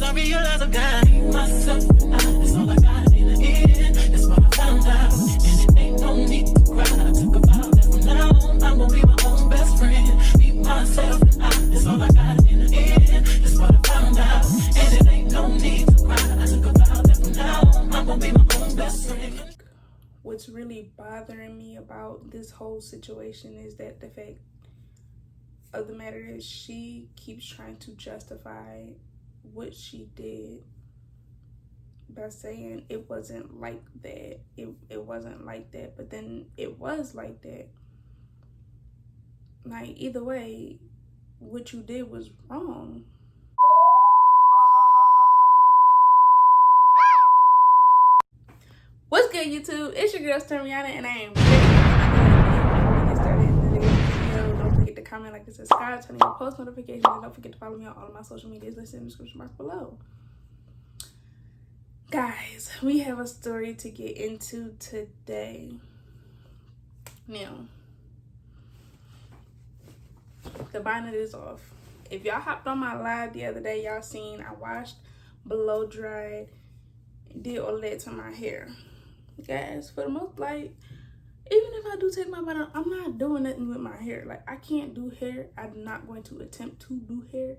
I realize I got myself. That's all I got in the end. That's what I found out. And it ain't no need to cry. I took a vow that from now on, I'm gonna be my own best friend. Be myself. That's all I got in the end. That's what I found out. And it ain't no need to cry. I took a vow that from now on, I'm gonna be my own best friend. What's really bothering me about this whole situation is that the fact of the matter is she keeps trying to justify what she did by saying it wasn't like that. It wasn't like that, but then it was like that. Like, either way, what you did was wrong. What's good, YouTube? It's your girl Stormiana, and I am ready to get started in the video. Don't forget to comment, like, and subscribe, turn on your post notifications, and don't forget to follow me on all of my social medias listed in the description box below. Guys, we have a story to get into today. Now, the bonnet is off. If y'all hopped on my live the other day, y'all seen I washed, blow dried, did all that to my hair. Guys, for the most, like, even if I do take my bonnet, I'm not doing nothing with my hair. Like, I can't do hair. I'm not going to attempt to do hair.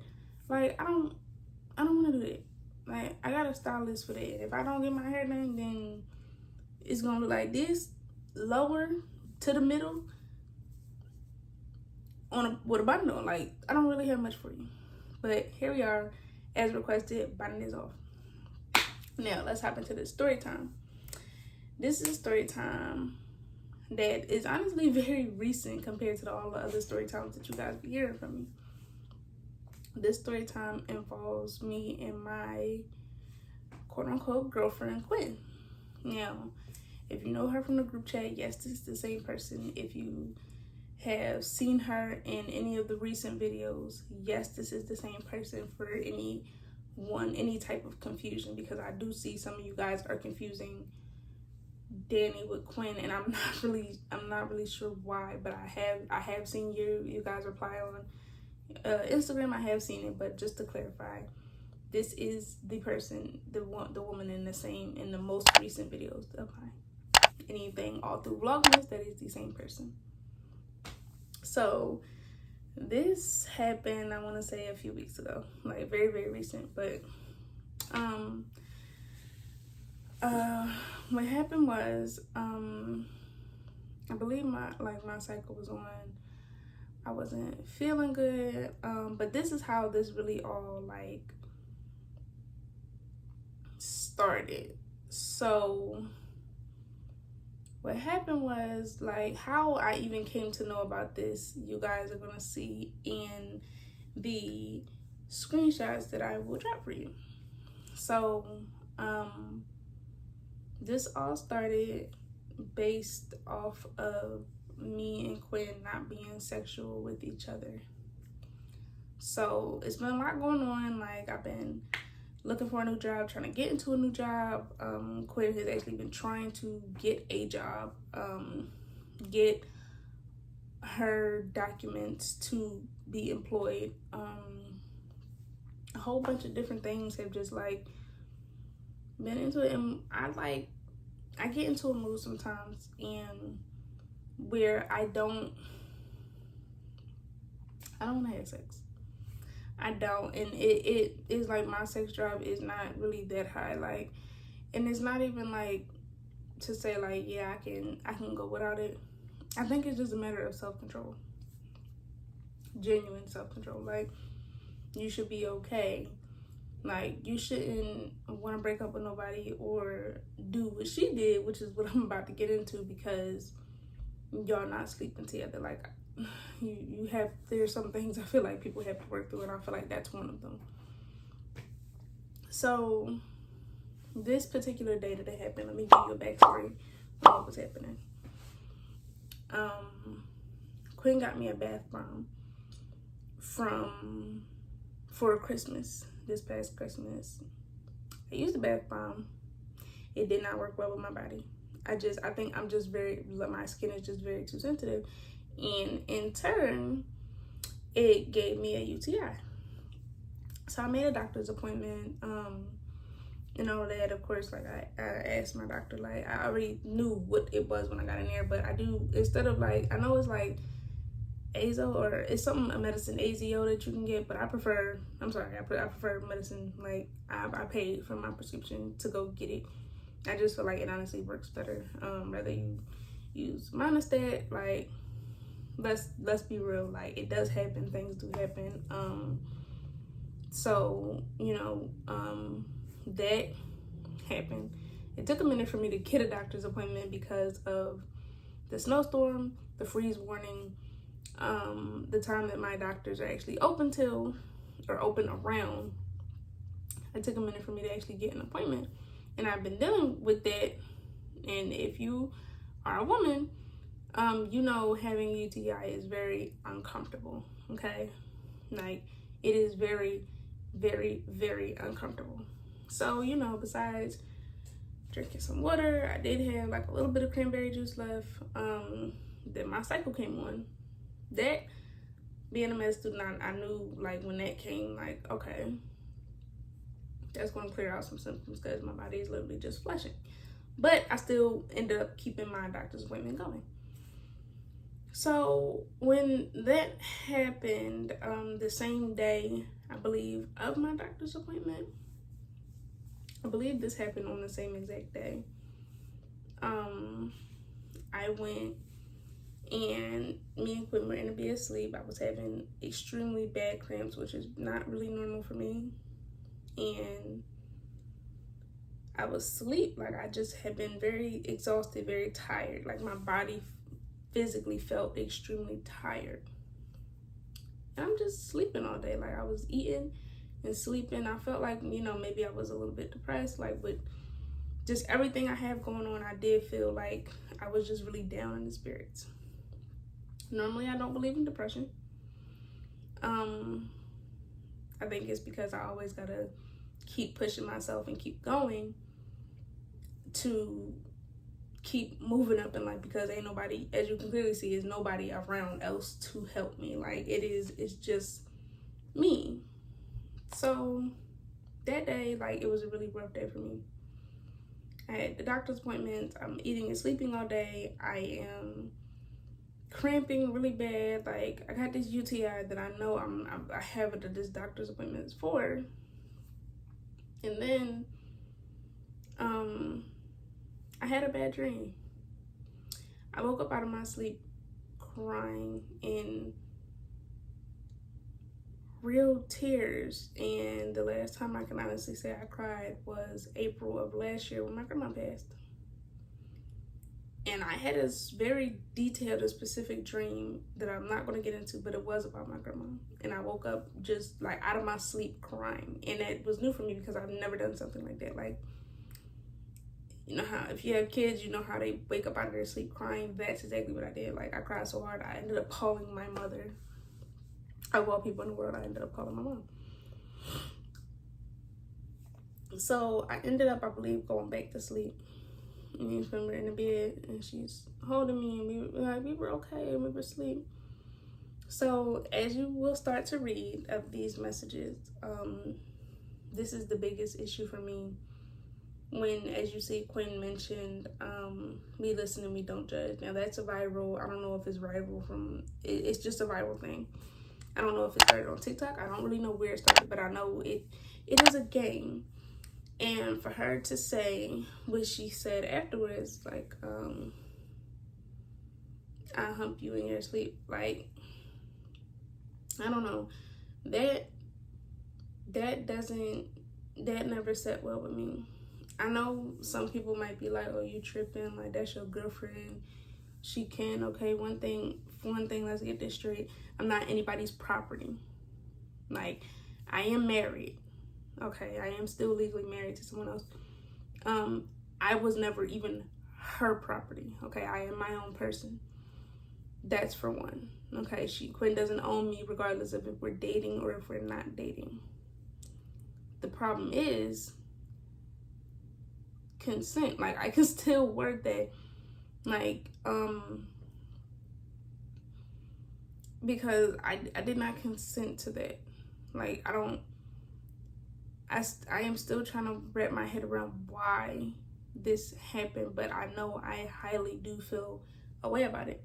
Like, I don't want to do that. Like, I got a stylist for that. If I don't get my hair done, then it's gonna look like this, lower to the middle, with a bonnet on. Like, I don't really have much for you. But here we are, as requested, bonnet is off. Now, let's hop into the story time. This is a story time that is honestly very recent compared to all the other story times that you guys be hearing from me. This story time involves me and my quote-unquote girlfriend, Quinn. Now, if you know her from the group chat, yes, this is the same person. If you have seen her in any of the recent videos, yes, this is the same person. For any type of confusion, because I do see some of you guys are confusing Danny with Quinn, and I'm not really sure why, but I have seen you guys reply on Instagram. I have seen it, but just to clarify, this is the person, the woman in the most recent videos of mine. Anything all through Vlogmas, that is the same person. So this happened, I want to say, a few weeks ago, like very, very recent. But what happened was, I believe my cycle was on. I wasn't feeling good, but this is how this really all like started. So what happened was, like, how I even came to know about this, you guys are gonna see in the screenshots that I will drop for you. So this all started based off of me and Quinn not being sexual with each other. So it's been a lot going on. Like, I've been looking for a new job, trying to get into a new job. Quinn has actually been trying to get a job, get her documents to be employed. A whole bunch of different things have just like been into it, and I get into a mood sometimes, and where I don't want to have sex. I don't, and it is like my sex drive is not really that high, like, and it's not even like to say like, yeah, I can go without it. I think it's just a matter of self-control, genuine self-control. Like, you should be okay. Like, you shouldn't want to break up with nobody or do what she did, which is what I'm about to get into, because y'all not sleeping together. Like, there's some things I feel like people have to work through, and I feel like that's one of them. So this particular day that it happened, let me give you a backstory on what was happening. Quinn got me a bath bomb for Christmas, this past Christmas. I used the bath bomb. It did not work well with my body. I think I'm just my skin is just very too sensitive. And in turn, it gave me a UTI. So I made a doctor's appointment, and all that. Of course, like I asked my doctor, like I already knew what it was when I got in there, but I do, instead of like, I know it's like Azo, or it's something, a medicine, AZO, that you can get, but I prefer medicine. Like I paid for my prescription to go get it. I just feel like it honestly works better. Rather you use Monistat, like let's be real, like it does happen, things do happen. So you know, that happened. It took a minute for me to get a doctor's appointment because of the snowstorm, the freeze warning, the time that my doctors are actually open till, or open around. It took a minute for me to actually get an appointment, and I've been dealing with that. And if you are a woman, you know having UTI is very uncomfortable, okay? Like it is very, very, very uncomfortable. So, you know, besides drinking some water, I did have like a little bit of cranberry juice left. Then my cycle came on. That, being a med student, I knew like when that came, like, okay, that's going to clear out some symptoms because my body is literally just flushing. But I still ended up keeping my doctor's appointment going. So when that happened, the same day, I believe, of my doctor's appointment, I believe this happened on the same exact day, I went, and me and Quinn were in a bed asleep. I was having extremely bad cramps, which is not really normal for me. And I was asleep. Like I just had been very exhausted, very tired. Like my body physically felt extremely tired. And I'm just sleeping all day. Like I was eating and sleeping. I felt like, you know, maybe I was a little bit depressed. Like with just everything I have going on, I did feel like I was just really down in the spirits. Normally, I don't believe in depression. I think it's because I always gotta keep pushing myself and keep going to keep moving up in life, because ain't nobody, as you can clearly see, is nobody around else to help me. Like it's just me. So that day, like it was a really rough day for me. I had the doctor's appointment. I'm eating and sleeping all day. I am cramping really bad. Like I got this UTI that I know I have it at this doctor's appointment is for. And then I had a bad dream. I woke up out of my sleep crying in real tears, and the last time I can honestly say I cried was April of last year when my grandma passed. And I had this very detailed and specific dream that I'm not going to get into, but it was about my grandma. And I woke up just like out of my sleep crying, and it was new for me because I've never done something like that. Like, you know how if you have kids, you know how they wake up out of their sleep crying. That's exactly what I did. Like I cried so hard I ended up calling my mother. Of all people in the world, I ended up calling my mom. So I ended up, I believe, going back to sleep. Me and Quinn were in the bed, and she's holding me, and we were okay, and we were asleep. So as you will start to read of these messages, this is the biggest issue for me. When, as you see, Quinn mentioned, we listen and we don't judge. Now that's a viral, I don't know if it's viral from, it's just a viral thing. I don't know if it started on TikTok. I don't really know where it started, but I know it is a game. And for her to say what she said afterwards, like, I humped you in your sleep, like, I don't know. That never sat well with me. I know some people might be like, oh, you tripping, like that's your girlfriend. She can, okay, one thing, let's get this straight. I'm not anybody's property. Like, I am married. Okay, I am still legally married to someone else. I was never even her property. Okay, I am my own person. That's for one. Okay, Quinn doesn't own me regardless of if we're dating or if we're not dating. The problem is consent. Like, I can still word that. Like, because I did not consent to that. Like, I am still trying to wrap my head around why this happened, but I know I highly do feel a way about it.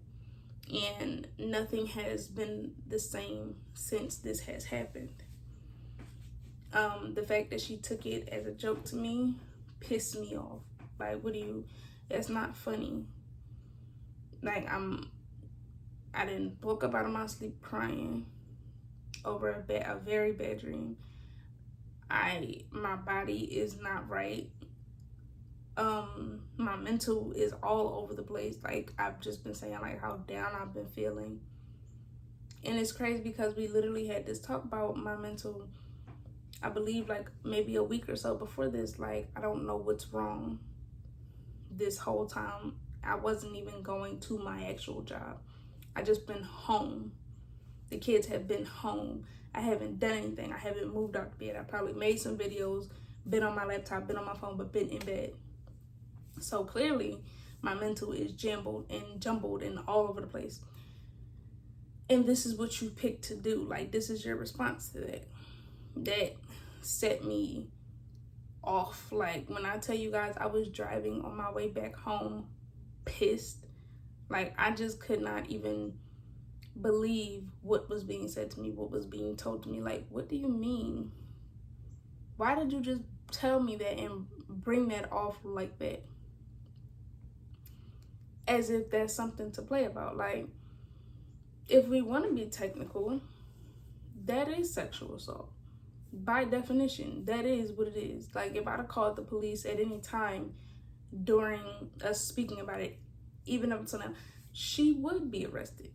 And nothing has been the same since this has happened. The fact that she took it as a joke to me pissed me off. Like, that's not funny. Like, I didn't woke up out of my sleep crying over a very bad dream. My body is not right. My mental is all over the place. Like, I've just been saying, like, how down I've been feeling. And it's crazy because we literally had this talk about my mental, I believe, like, maybe a week or so before this. Like, I don't know what's wrong. This whole time, I wasn't even going to my actual job. I just been home. The kids have been home. I haven't done anything. I haven't moved out of bed. I probably made some videos, been on my laptop, been on my phone, but been in bed. So clearly, my mental is jumbled and all over the place. And this is what you picked to do. Like, this is your response to that. That set me off. Like, when I tell you guys, I was driving on my way back home, pissed. Like, I just could not even believe what was being said to me, what was being told to me. Like, what do you mean? Why did you just tell me that and bring that off like that? As if that's something to play about. Like, if we want to be technical, that is sexual assault. By definition, that is what it is. Like, if I'd have called the police at any time during us speaking about it, even up until now, she would be arrested.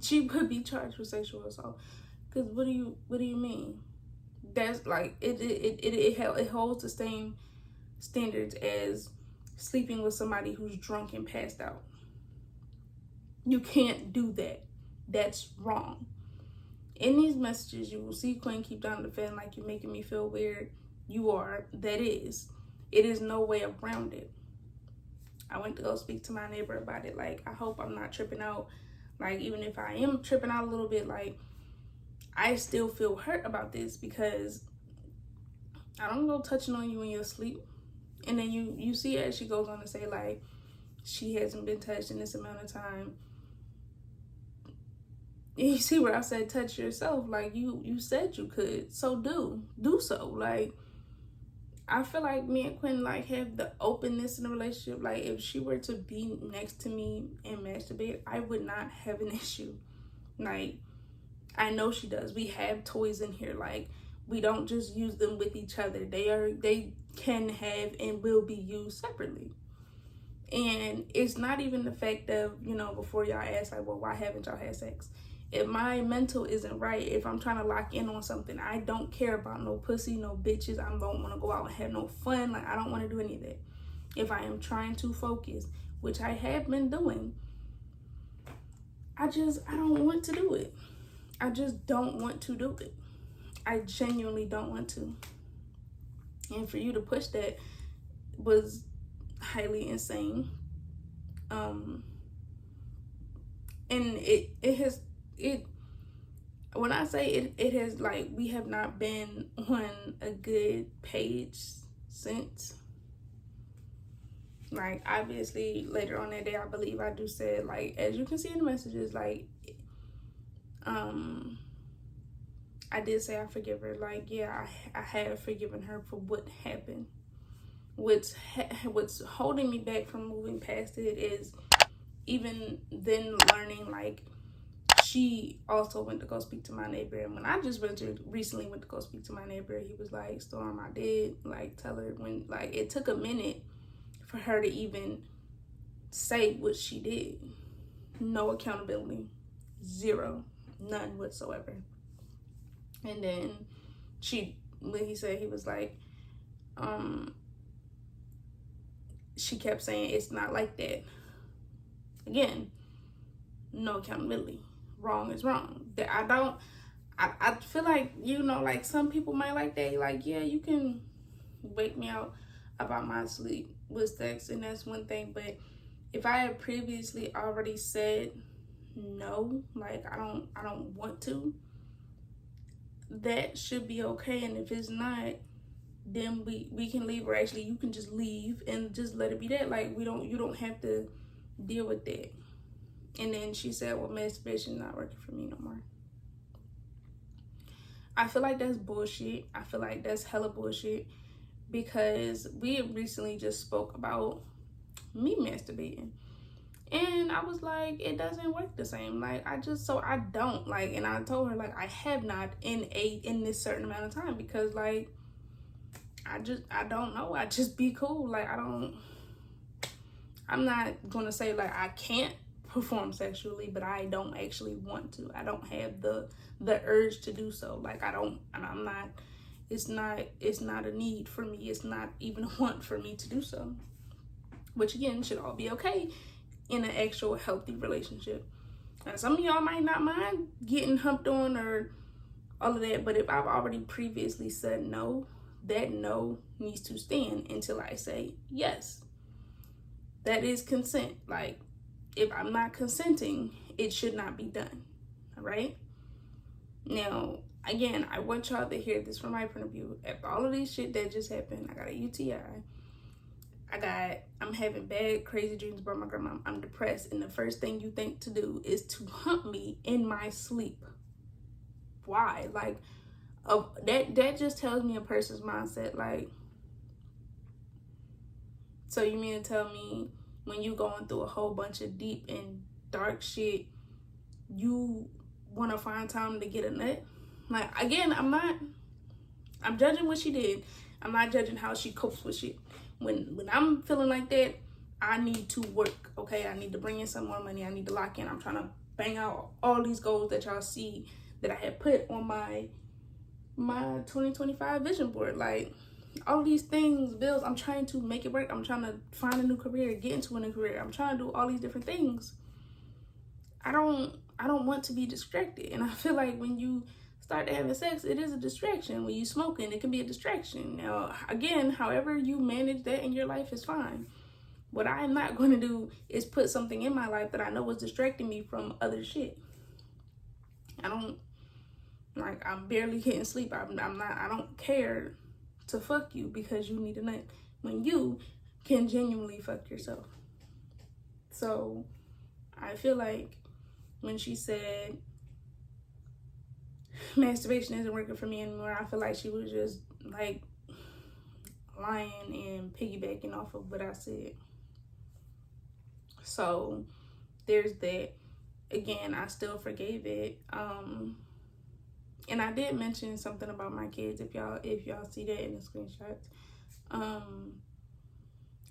She would be charged with sexual assault. Because what do you mean? That's like, it holds the same standards as sleeping with somebody who's drunk and passed out. You can't do that. That's wrong. In these messages, you will see Quinn keep down defending like you're making me feel weird. You are. That is. It is no way around it. I went to go speak to my neighbor about it. Like, I hope I'm not tripping out. Like, even if I am tripping out a little bit, like, I still feel hurt about this because I don't go touching on you when you're asleep. And then you see it as she goes on to say, like, she hasn't been touched in this amount of time. And you see where I said touch yourself. Like, you said you could. So do so. Like, I feel like me and Quinn, like, have the openness in the relationship. Like, if she were to be next to me and masturbate, I would not have an issue. Like, I know she does. We have toys in here. Like, we don't just use them with each other. They can have and will be used separately. And it's not even the fact of, you know, before y'all ask, like, well, why haven't y'all had sex? If my mental isn't right, if I'm trying to lock in on something, I don't care about no pussy, no bitches. I don't want to go out and have no fun. Like, I don't want to do any of that. If I am trying to focus, which I have been doing, I don't want to do it. I just don't want to do it. I genuinely don't want to. And for you to push that was highly insane. And when I say it has, like, we have not been on a good page since. Like, obviously, later on that day, I believe I do said, like, as you can see in the messages, like, I did say I forgive her. Like, yeah, I have forgiven her for what happened. What's holding me back from moving past it is even then learning, like, she also went to go speak to my neighbor. And when I just recently went to go speak to my neighbor, he was like, Storm, I did, like, tell her when, like, it took a minute for her to even say what she did. No accountability. Zero. None whatsoever. And then when he said, he was like, she kept saying, it's not like that. Again, no accountability. Wrong is wrong. I feel like, you know, like, some people might like that. Like, yeah, you can wake me out about my sleep with sex, and that's one thing. But if I had previously already said no, like, I don't want to, that should be okay. And if it's not, then we can leave, or actually you can just leave and just let it be that. Like, you don't have to deal with that. And then she said, well, masturbation not working for me no more. I feel like that's bullshit. I feel like that's hella bullshit, because we recently just spoke about me masturbating, and I was like, it doesn't work the same. Like, I don't like, and I told her, like, I have not in this certain amount of time, because like I don't know, I just be cool. Like, I'm not gonna say like I can't perform sexually, but I don't actually want to. I don't have the urge to do so. Like, I'm not, it's not a need for me. It's not even a want for me to do so, which again should all be okay in an actual healthy relationship. And some of y'all might not mind getting humped on or all of that, but if I've already previously said no, that no needs to stand until I say yes. That is consent. Like, if I'm not consenting, it should not be done. All right? Now, again, I want y'all to hear this from my point of view. After all of this shit that just happened, I got a UTI. I'm having bad, crazy dreams about my grandma. I'm depressed. And the first thing you think to do is to hump me in my sleep. Why? Like, that just tells me a person's mindset. Like, so you mean to tell me when you going through a whole bunch of deep and dark shit, you want to find time to get a nut? Like, again, I'm judging what she did. I'm not judging how she copes with shit. When I'm feeling like that, I need to work, okay? I need to bring in some more money. I need to lock in. I'm trying to bang out all these goals that y'all see that I had put on my 2025 vision board. Like, all these things, bills, I'm trying to make it work. I'm trying to find a new career, get into a new career. I'm trying to do all these different things. I don't want to be distracted. And I feel like when you start having sex, it is a distraction. When you smoking, it can be a distraction. Now, again, however you manage that in your life is fine. What I am not going to do is put something in my life that I know is distracting me from other shit. I'm barely getting sleep. I don't care to fuck you because you need a nut when you can genuinely fuck yourself. So I feel like when she said masturbation isn't working for me anymore, I feel like she was just like lying and piggybacking off of what I said. So there's that. Again, I still forgave it. And I did mention something about my kids, if y'all see that in the screenshots.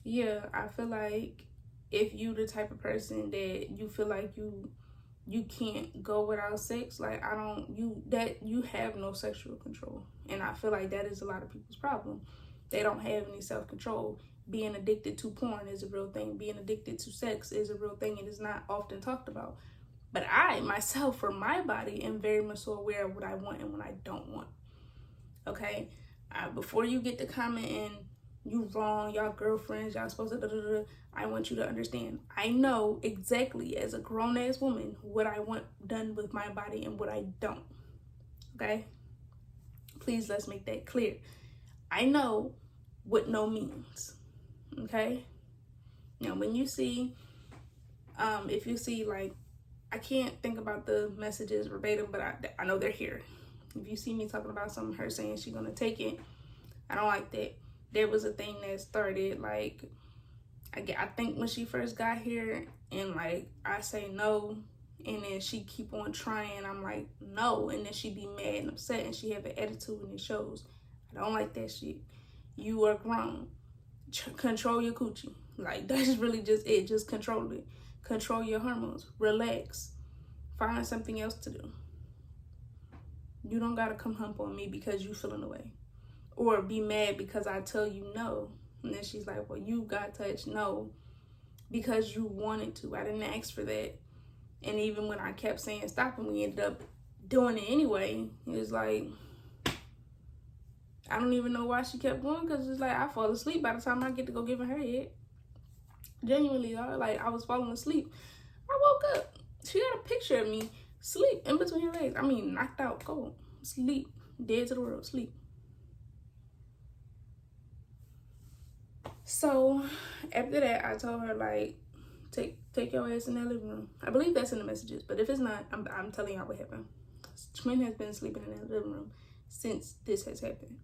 Yeah, I feel like if you the type of person that you feel like you can't go without sex, like you have no sexual control. And I feel like that is a lot of people's problem. They don't have any self-control. Being addicted to porn is a real thing. Being addicted to sex is a real thing. It is not often talked about. But I, myself, for my body, am very much so aware of what I want and what I don't want. Okay? Before you get to commenting, you wrong, y'all girlfriends, y'all supposed to I want you to understand. I know exactly, as a grown-ass woman, what I want done with my body and what I don't. Okay? Please, let's make that clear. I know what no means. Okay? Now, when you see, if you see, like, I can't think about the messages verbatim, but I know they're here. If you see me talking about something, her saying she's gonna take it, I don't like that. There was a thing that started, like, I think when she first got here, and like I say no, and then she keep on trying, I'm like no, and then she be mad and upset, and she have an attitude, and it shows. I don't like that shit. You are grown. Control your coochie. Like, that's really just it. Just control it. Control your hormones. Relax. Find something else to do. You don't gotta come hump on me because you feeling away, or be mad because I tell you no. And then she's like, well, you got touched. No, because you wanted to. I didn't ask for that. And even when I kept saying stop, and we ended up doing it anyway, it was like, I don't even know why she kept going, because it's like I fall asleep by the time I get to go give her head. Genuinely, y'all, like, I was falling asleep. I woke up. She got a picture of me sleep in between her legs. I mean, knocked out cold. Sleep. Dead to the world. Sleep. So after that, I told her, like, take your ass in that living room. I believe that's in the messages, but if it's not, I'm telling y'all what happened. Twin has been sleeping in that living room since this has happened.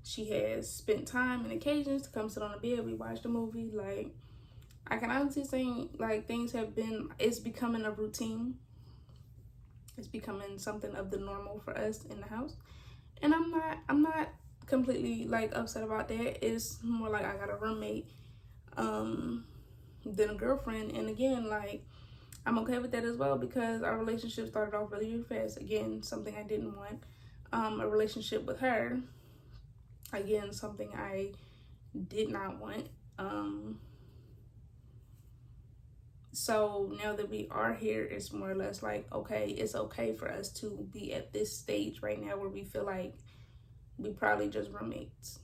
She has spent time and occasions to come sit on the bed. We watched a movie. Like, I can honestly say, like, things have been, it's becoming a routine. It's becoming something of the normal for us in the house. And I'm not completely, like, upset about that. It's more like I got a roommate than a girlfriend. And again, like, I'm okay with that as well, because our relationship started off really, really fast. Again, something I didn't want. A relationship with her, again, something I did not want. So now that we are here, it's more or less like, okay, it's okay for us to be at this stage right now where we feel like we probably just roommates.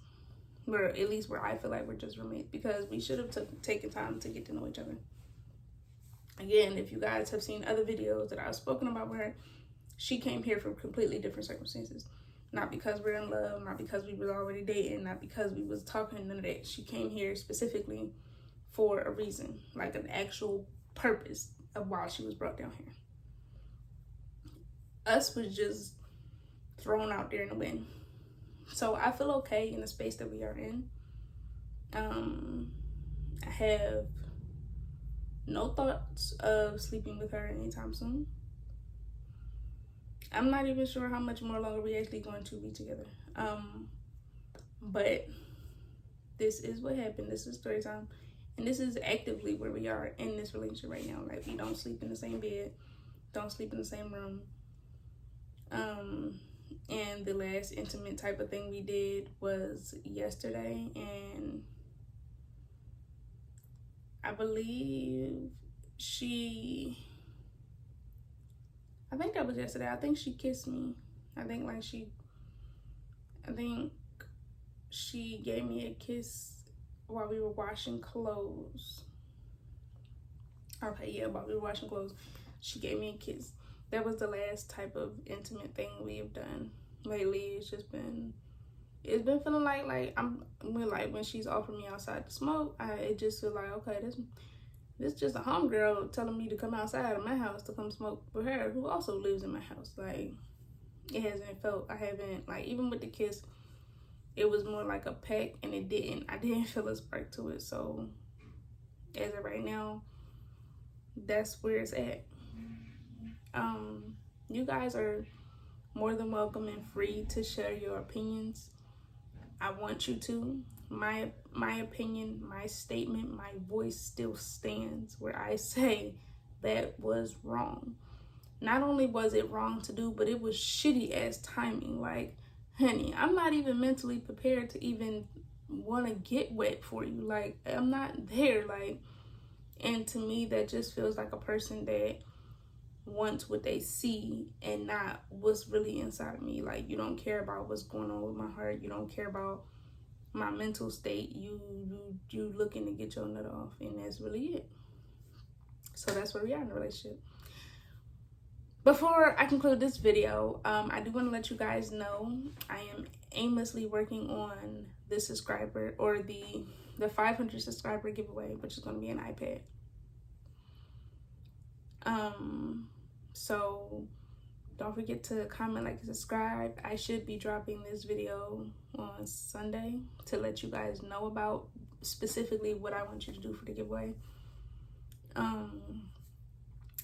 Or at least where I feel like we're just roommates, because we should have taken time to get to know each other. Again, if you guys have seen other videos that I've spoken about with her, she came here for completely different circumstances. Not because we're in love, not because we were already dating, not because we was talking, none of that. She came here specifically for a reason, like an actual purpose of why she was brought down here. Us was just thrown out there in the wind. So I feel okay in the space that we are in. I have no thoughts of sleeping with her anytime soon. I'm not even sure how much more longer we actually going to be together. But this is what happened. This is story time. And this is actively where we are in this relationship right now. Like, we don't sleep in the same bed, don't sleep in the same room. And the last intimate type of thing we did was yesterday, and I believe I think that was yesterday. I think she kissed me. I think she gave me a kiss while we were washing clothes. Okay, yeah, while we were washing clothes, she gave me a kiss. That was the last type of intimate thing we've done lately. It's been feeling like when she's offering me outside to smoke, it just feel like, okay, this just a homegirl telling me to come outside of my house to come smoke with her, who also lives in my house. Like, it hasn't felt, I haven't, like, even with the kiss, it was more like a peck, and I didn't feel a spark to it. So as of right now, that's where it's at. You guys are more than welcome and free to share your opinions. I want you to. My opinion, my statement, my voice still stands where I say that was wrong. Not only was it wrong to do, but it was shitty ass timing. Like, honey, I'm not even mentally prepared to even want to get wet for you. Like, I'm not there. Like, and to me, that just feels like a person that wants what they see and not what's really inside of me. Like, you don't care about what's going on with my heart. You don't care about my mental state. You looking to get your nut off, and that's really it. So that's where we are in the relationship. Before I conclude this video, I do want to let you guys know I am aimlessly working on the subscriber, or the 500 subscriber giveaway, which is going to be an iPad. So don't forget to comment, like, and subscribe. I should be dropping this video on Sunday to let you guys know about specifically what I want you to do for the giveaway.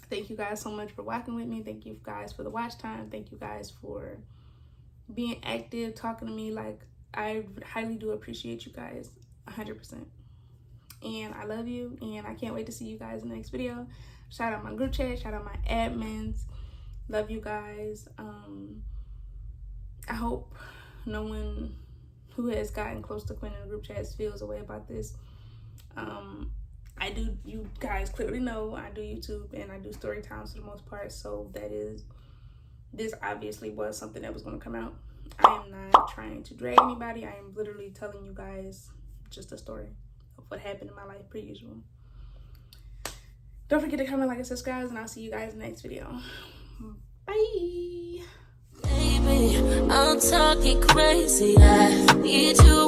Thank you guys so much for watching with me. Thank you guys for the watch time. Thank you guys for being active, talking to me. Like, I highly do appreciate you guys 100%. And I love you, and I can't wait to see you guys in the next video. Shout out my group chat, shout out my admins. Love you guys. I hope no one who has gotten close to Quinn in the group chats feels a way about this. I do, you guys clearly know, I do YouTube and I do story times for the most part. So this obviously was something that was going to come out. I am not trying to drag anybody. I am literally telling you guys just a story of what happened in my life per usual. Don't forget to comment, like, and subscribe, and I'll see you guys in the next video. Bye. Baby, I'm talking crazy. I need you